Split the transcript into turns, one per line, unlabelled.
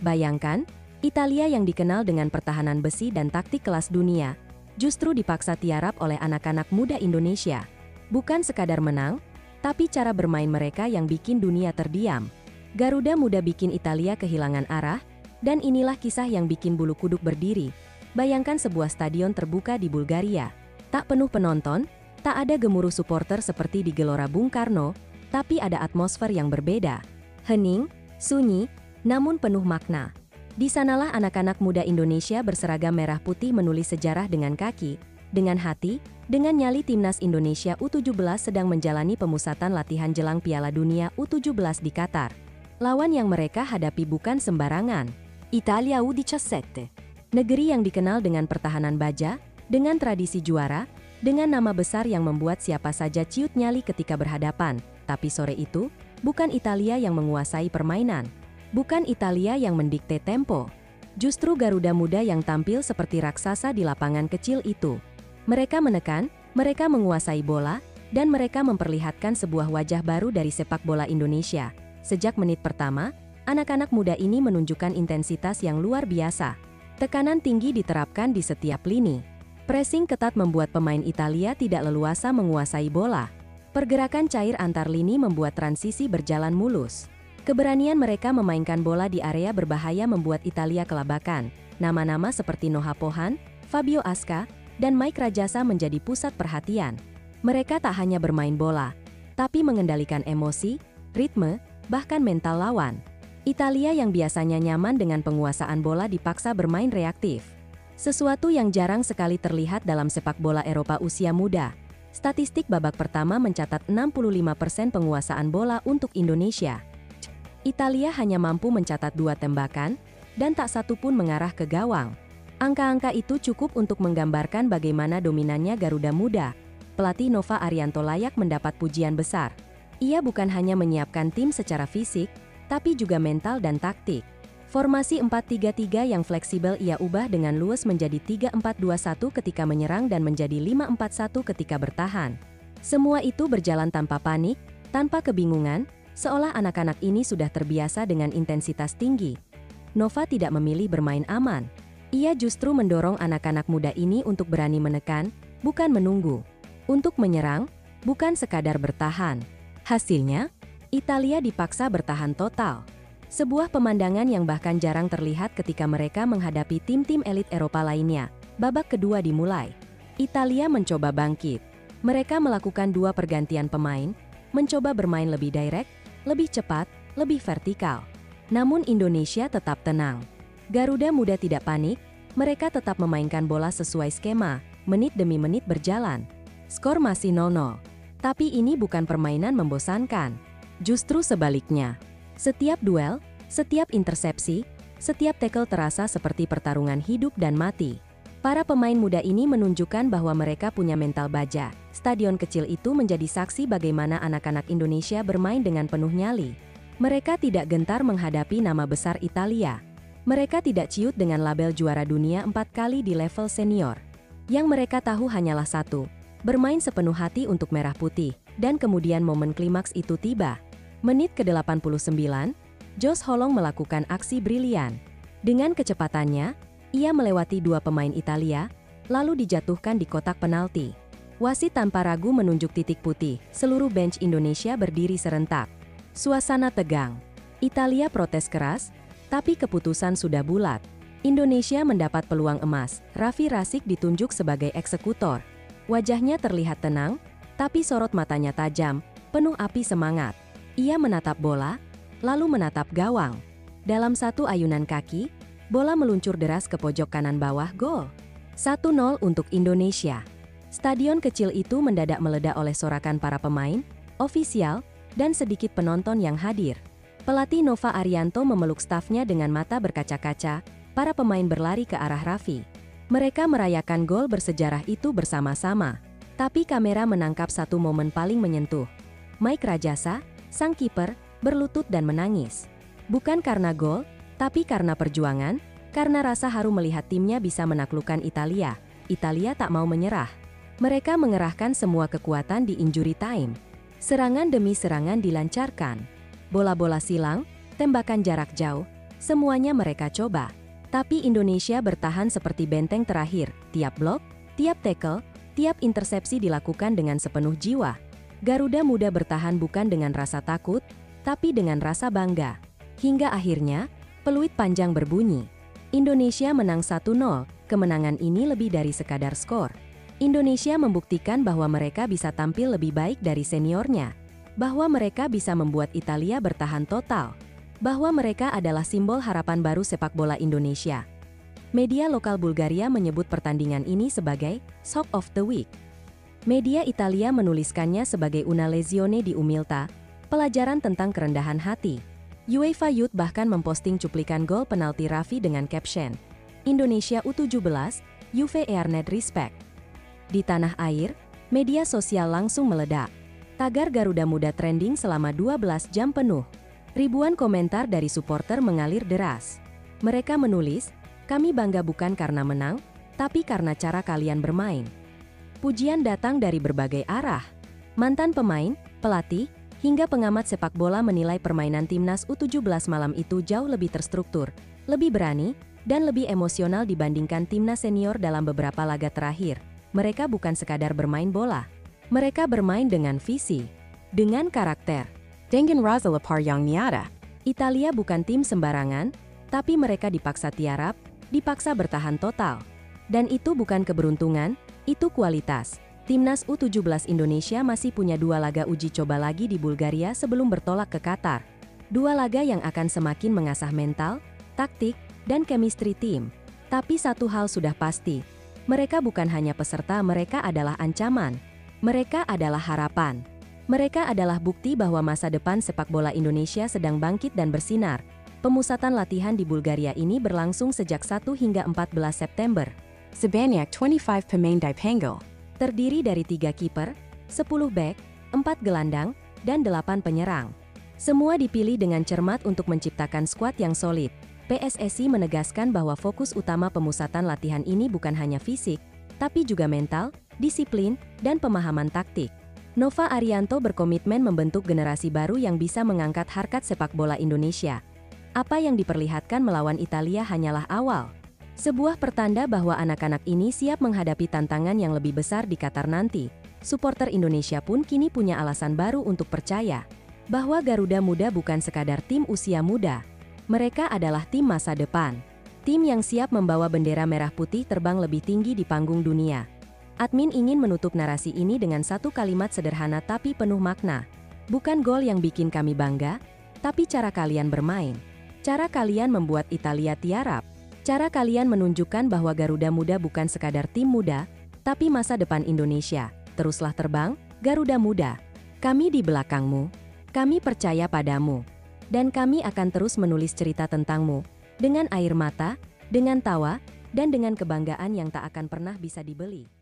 Bayangkan, Italia yang dikenal dengan pertahanan besi dan taktik kelas dunia, justru dipaksa tiarap oleh anak-anak muda Indonesia. Bukan sekadar menang, tapi cara bermain mereka yang bikin dunia terdiam. Garuda Muda bikin Italia kehilangan arah, dan inilah kisah yang bikin bulu kuduk berdiri. Bayangkan sebuah stadion terbuka di Bulgaria. Tak penuh penonton, tak ada gemuruh supporter seperti di Gelora Bung Karno, tapi ada atmosfer yang berbeda. Hening, sunyi, namun penuh makna. Di sanalah anak-anak muda Indonesia berseragam merah putih menulis sejarah dengan kaki, dengan hati, dengan nyali timnas Indonesia U17 sedang menjalani pemusatan latihan jelang Piala Dunia U17 di Qatar. Lawan yang mereka hadapi bukan sembarangan. Italia U17. Negeri yang dikenal dengan pertahanan baja, dengan tradisi juara, dengan nama besar yang membuat siapa saja ciut nyali ketika berhadapan. Tapi sore itu, bukan Italia yang menguasai permainan. Bukan Italia yang mendikte tempo. Justru Garuda Muda yang tampil seperti raksasa di lapangan kecil itu. Mereka menekan, mereka menguasai bola, dan mereka memperlihatkan sebuah wajah baru dari sepak bola Indonesia. Sejak menit pertama, anak-anak muda ini menunjukkan intensitas yang luar biasa. Tekanan tinggi diterapkan di setiap lini. Pressing ketat membuat pemain Italia tidak leluasa menguasai bola. Pergerakan cair antar lini membuat transisi berjalan mulus. Keberanian mereka memainkan bola di area berbahaya membuat Italia kelabakan. Nama-nama seperti Noha Pohan, Fabio Asca, dan Mike Rajasa menjadi pusat perhatian. Mereka tak hanya bermain bola, tapi mengendalikan emosi, ritme, bahkan mental lawan. Italia yang biasanya nyaman dengan penguasaan bola dipaksa bermain reaktif. Sesuatu yang jarang sekali terlihat dalam sepak bola Eropa usia muda. Statistik babak pertama mencatat 65% penguasaan bola untuk Indonesia. Italia hanya mampu mencatat 2 tembakan, dan tak satu pun mengarah ke gawang. Angka-angka itu cukup untuk menggambarkan bagaimana dominannya Garuda Muda. Pelatih Nova Arianto layak mendapat pujian besar. Ia bukan hanya menyiapkan tim secara fisik, tapi juga mental dan taktik. Formasi 4-3-3 yang fleksibel ia ubah dengan luas menjadi 3-4-2-1 ketika menyerang dan menjadi 5-4-1 ketika bertahan. Semua itu berjalan tanpa panik, tanpa kebingungan, seolah anak-anak ini sudah terbiasa dengan intensitas tinggi. Nova tidak memilih bermain aman. Ia justru mendorong anak-anak muda ini untuk berani menekan, bukan menunggu. Untuk menyerang, bukan sekadar bertahan. Hasilnya, Italia dipaksa bertahan total. Sebuah pemandangan yang bahkan jarang terlihat ketika mereka menghadapi tim-tim elit Eropa lainnya. Babak kedua dimulai. Italia mencoba bangkit. Mereka melakukan 2 pergantian pemain, mencoba bermain lebih direct, lebih cepat, lebih vertikal. Namun Indonesia tetap tenang. Garuda Muda tidak panik, mereka tetap memainkan bola sesuai skema, menit demi menit berjalan. Skor masih 0-0. Tapi ini bukan permainan membosankan. Justru sebaliknya. Setiap duel, setiap intersepsi, setiap tackle terasa seperti pertarungan hidup dan mati. Para pemain muda ini menunjukkan bahwa mereka punya mental baja. Stadion kecil itu menjadi saksi bagaimana anak-anak Indonesia bermain dengan penuh nyali. Mereka tidak gentar menghadapi nama besar Italia. Mereka tidak ciut dengan label juara dunia 4 kali di level senior. Yang mereka tahu hanyalah satu, bermain sepenuh hati untuk merah putih, dan kemudian momen klimaks itu tiba. Menit ke-89, Jos Holong melakukan aksi brilian. Dengan kecepatannya, ia melewati 2 pemain Italia, lalu dijatuhkan di kotak penalti. Wasit tanpa ragu menunjuk titik putih, seluruh bench Indonesia berdiri serentak. Suasana tegang. Italia protes keras, tapi keputusan sudah bulat. Indonesia mendapat peluang emas, Raffi Rasik ditunjuk sebagai eksekutor. Wajahnya terlihat tenang, tapi sorot matanya tajam, penuh api semangat. Ia menatap bola, lalu menatap gawang. Dalam satu ayunan kaki, bola meluncur deras ke pojok kanan bawah gol. 1-0 untuk Indonesia. Stadion kecil itu mendadak meledak oleh sorakan para pemain, ofisial, dan sedikit penonton yang hadir. Pelatih Nova Arianto memeluk stafnya dengan mata berkaca-kaca, para pemain berlari ke arah Raffi. Mereka merayakan gol bersejarah itu bersama-sama. Tapi kamera menangkap satu momen paling menyentuh. Mike Rajasa, sang kiper, berlutut dan menangis. Bukan karena gol, tapi karena perjuangan, karena rasa haru melihat timnya bisa menaklukkan Italia. Italia tak mau menyerah. Mereka mengerahkan semua kekuatan di injury time. Serangan demi serangan dilancarkan. Bola-bola silang, tembakan jarak jauh, Semuanya mereka coba. Tapi Indonesia bertahan seperti benteng terakhir. Tiap blok, tiap tackle, tiap intersepsi dilakukan dengan sepenuh jiwa. Garuda Muda bertahan bukan dengan rasa takut, tapi dengan rasa bangga. Hingga akhirnya, peluit panjang berbunyi. Indonesia menang 1-0, kemenangan ini lebih dari sekadar skor. Indonesia membuktikan bahwa mereka bisa tampil lebih baik dari seniornya. Bahwa mereka bisa membuat Italia bertahan total. Bahwa mereka adalah simbol harapan baru sepak bola Indonesia. Media lokal Bulgaria menyebut pertandingan ini sebagai Shock of the Week. Media Italia menuliskannya sebagai una lezione di umiltà, pelajaran tentang kerendahan hati. UEFA Youth bahkan memposting cuplikan gol penalti Raffi dengan caption, Indonesia U17, Juve earned respect. Di tanah air, media sosial langsung meledak. Tagar Garuda Muda trending selama 12 jam penuh. Ribuan komentar dari supporter mengalir deras. Mereka menulis, kami bangga bukan karena menang, tapi karena cara kalian bermain. Pujian datang dari berbagai arah. Mantan pemain, pelatih, hingga pengamat sepak bola menilai permainan timnas U17 malam itu jauh lebih terstruktur, lebih berani, dan lebih emosional dibandingkan timnas senior dalam beberapa laga terakhir. Mereka bukan sekadar bermain bola. Mereka bermain dengan visi, dengan karakter. Dengan rasa lapar yang nyata. Italia bukan tim sembarangan, tapi mereka dipaksa tiarap, dipaksa bertahan total. Dan itu bukan keberuntungan, itu kualitas. Timnas U17 Indonesia masih punya 2 laga uji coba lagi di Bulgaria sebelum bertolak ke Qatar. 2 laga yang akan semakin mengasah mental, taktik, dan chemistry tim. Tapi satu hal sudah pasti, mereka bukan hanya peserta, mereka adalah ancaman. Mereka adalah harapan. Mereka adalah bukti bahwa masa depan sepak bola Indonesia sedang bangkit dan bersinar. Pemusatan latihan di Bulgaria ini berlangsung sejak 1 hingga 14 September. Sebanyak 25 pemain dipanggil. Terdiri dari 3 kiper, 10 bek, 4 gelandang, dan 8 penyerang. Semua dipilih dengan cermat untuk menciptakan skuad yang solid. PSSI menegaskan bahwa fokus utama pemusatan latihan ini bukan hanya fisik, tapi juga mental, disiplin, dan pemahaman taktik. Nova Arianto berkomitmen membentuk generasi baru yang bisa mengangkat harkat sepak bola Indonesia. Apa yang diperlihatkan melawan Italia hanyalah awal. Sebuah pertanda bahwa anak-anak ini siap menghadapi tantangan yang lebih besar di Qatar nanti. Supporter Indonesia pun kini punya alasan baru untuk percaya bahwa Garuda Muda bukan sekadar tim usia muda. Mereka adalah tim masa depan. Tim yang siap membawa bendera merah putih terbang lebih tinggi di panggung dunia. Admin ingin menutup narasi ini dengan satu kalimat sederhana tapi penuh makna. Bukan gol yang bikin kami bangga, tapi cara kalian bermain. Cara kalian membuat Italia tiarap. Cara kalian menunjukkan bahwa Garuda Muda bukan sekadar tim muda, tapi masa depan Indonesia. Teruslah terbang, Garuda Muda. Kami di belakangmu. Kami percaya padamu. Dan kami akan terus menulis cerita tentangmu. Dengan air mata, dengan tawa, dan dengan kebanggaan yang tak akan pernah bisa dibeli.